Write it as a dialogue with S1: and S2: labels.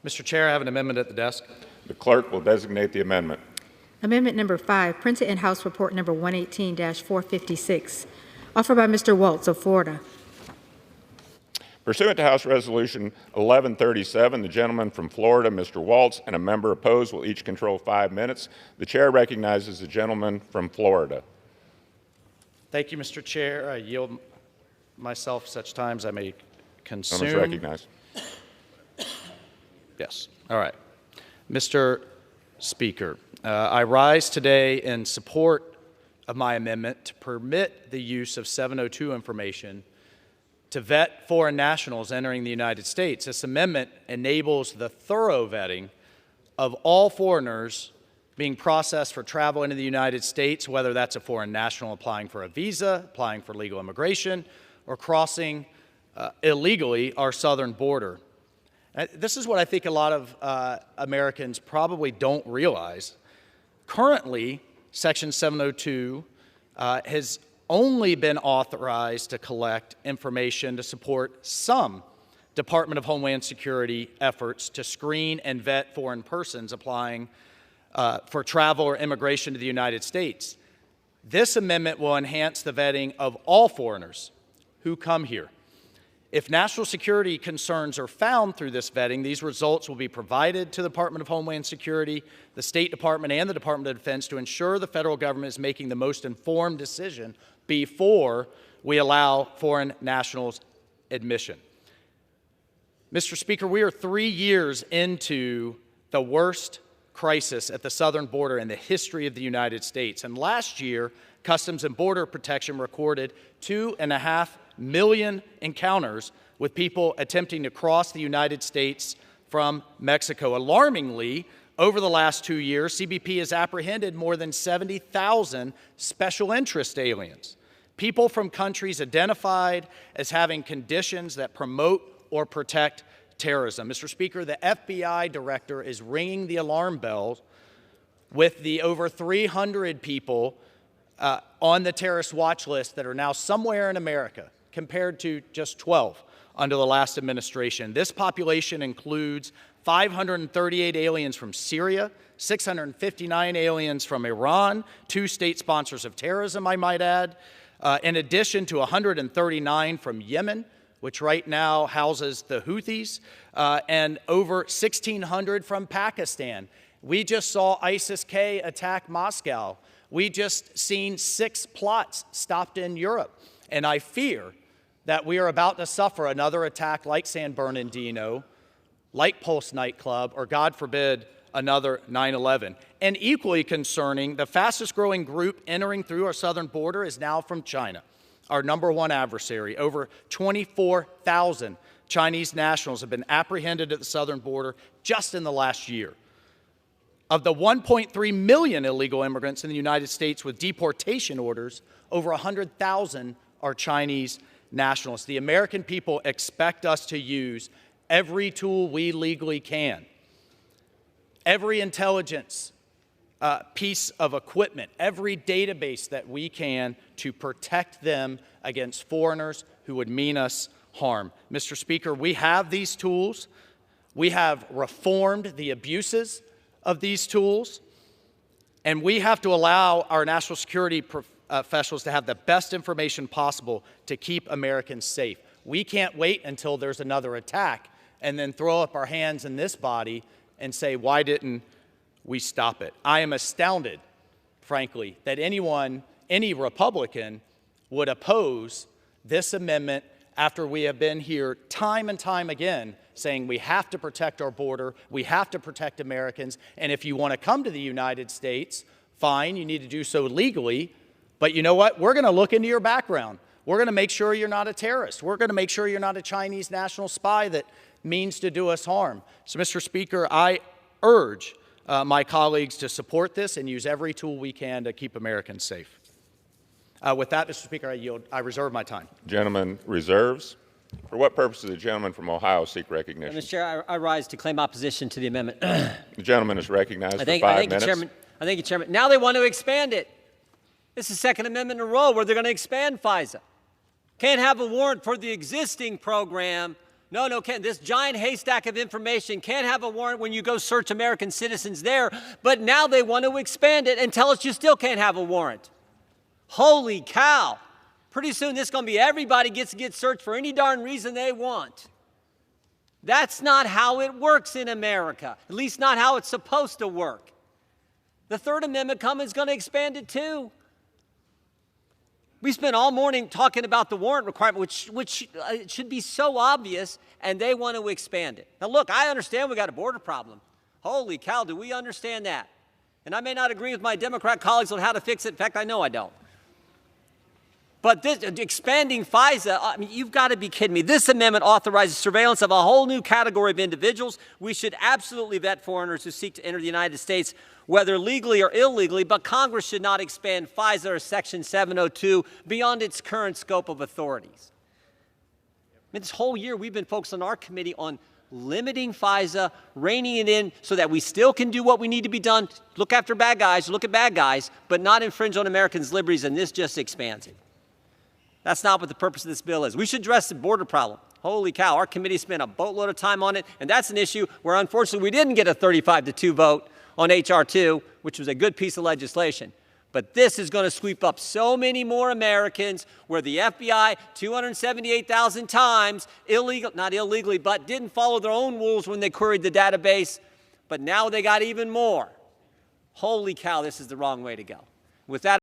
S1: Mr. Chair, I have an amendment at the desk.
S2: The clerk will designate the amendment.
S3: Amendment number 5, printed in House Report number 118-456, offered by Mr. Waltz of Florida.
S2: Pursuant to House Resolution 1137, the gentleman from Florida, Mr. Waltz, and a member opposed will each control 5 minutes. The chair recognizes the gentleman from Florida.
S1: Thank you, Mr. Chair. I yield myself such times I may consume.
S2: Gentleman is recognized.
S1: Yes. All right. Mr. Speaker, I rise today in support of my amendment to permit the use of 702 information to vet foreign nationals entering the United States. This amendment enables the thorough vetting of all foreigners being processed for travel into the United States, whether that's a foreign national applying for a visa, applying for legal immigration, or crossing illegally our southern border. This is what I think a lot of Americans probably don't realize. Currently, Section 702 has only been authorized to collect information to support some Department of Homeland Security efforts to screen and vet foreign persons applying for travel or immigration to the United States. This amendment will enhance the vetting of all foreigners who come here. If national security concerns are found through this vetting, these results will be provided to the Department of Homeland Security, the State Department, and the Department of Defense to ensure the federal government is making the most informed decision before we allow foreign nationals admission. Mr. Speaker, we are 3 years into the worst crisis at the southern border in the history of the United States. And last year, Customs and Border Protection recorded 2.5 million encounters with people attempting to cross the United States from Mexico. Alarmingly, over the last 2 years, CBP has apprehended more than 70,000 special interest aliens, people from countries identified as having conditions that promote or protect terrorism. Mr. Speaker, the FBI director is ringing the alarm bells with the over 300 people on the terrorist watch list that are now somewhere in America, compared to just 12 under the last administration. This population includes 538 aliens from Syria, 659 aliens from Iran, 2 state sponsors of terrorism, I might add, in addition to 139 from Yemen, which right now houses the Houthis, and over 1,600 from Pakistan. We just saw ISIS-K attack Moscow. We just seen 6 plots stopped in Europe. And I fear that we are about to suffer another attack like San Bernardino, like Pulse nightclub, or God forbid, another 9/11. And equally concerning, the fastest growing group entering through our southern border is now from China, our #1 adversary. Over 24,000 Chinese nationals have been apprehended at the southern border just in the last year. Of the 1.3 million illegal immigrants in the United States with deportation orders, over 100,000 are Chinese nationals. The American people expect us to use every tool we legally can, every intelligence piece of equipment, every database that we can to protect them against foreigners who would mean us harm. Mr. Speaker, we have these tools. We have reformed the abuses of these tools, and we have to allow our national security professionals to have the best information possible to keep Americans safe. We can't wait until there's another attack and then throw up our hands in this body and say, why didn't we stop it? I am astounded, frankly, that any Republican would oppose this amendment after we have been here time and time again saying we have to protect our border, we have to protect Americans, and if you want to come to the United States, fine, you need to do so legally, but you know what? We're going to look into your background. We're going to make sure you're not a terrorist. We're going to make sure you're not a Chinese national spy that means to do us harm. So, Mr. Speaker, I urge my colleagues to support this and use every tool we can to keep Americans safe. With that, Mr. Speaker, I yield. I reserve my time.
S2: Gentleman reserves. For what purpose does the gentleman from Ohio seek recognition?
S4: Mr. Chair, I rise to claim opposition to the amendment.
S2: The gentleman is recognized for 5 minutes.
S4: Thank you, Chairman. Now they want to expand it. This is the second amendment in a row where they're going to expand FISA. Can't have a warrant for the existing program, No, Ken, this giant haystack of information can't have a warrant when you go search American citizens there, but now they want to expand it and tell us you still can't have a warrant. Holy cow. Pretty soon this is going to be everybody gets to get searched for any darn reason they want. That's not how it works in America, at least not how it's supposed to work. The Third Amendment is going to expand it too. We spent all morning talking about the warrant requirement, which should be so obvious, and they want to expand it. Now, look, I understand we got a border problem. Holy cow, do we understand that? And I may not agree with my Democrat colleagues on how to fix it. In fact, I know I don't. But this, expanding FISA, I mean, you've got to be kidding me. This amendment authorizes surveillance of a whole new category of individuals. We should absolutely vet foreigners who seek to enter the United States, whether legally or illegally, but Congress should not expand FISA or Section 702 beyond its current scope of authorities. I mean, this whole year we've been focused on our committee on limiting FISA, reining it in so that we still can do what we need to be done, look after bad guys, look at bad guys, but not infringe on Americans' liberties, and this just expands it. That's not what the purpose of this bill is. We should address the border problem. Holy cow, our committee spent a boatload of time on it, and that's an issue where unfortunately we didn't get a 35-2 vote on H.R. 2, which was a good piece of legislation. But this is going to sweep up so many more Americans where the FBI 278,000 times, not illegally, but didn't follow their own rules when they queried the database, but now they got even more. Holy cow, this is the wrong way to go. With that,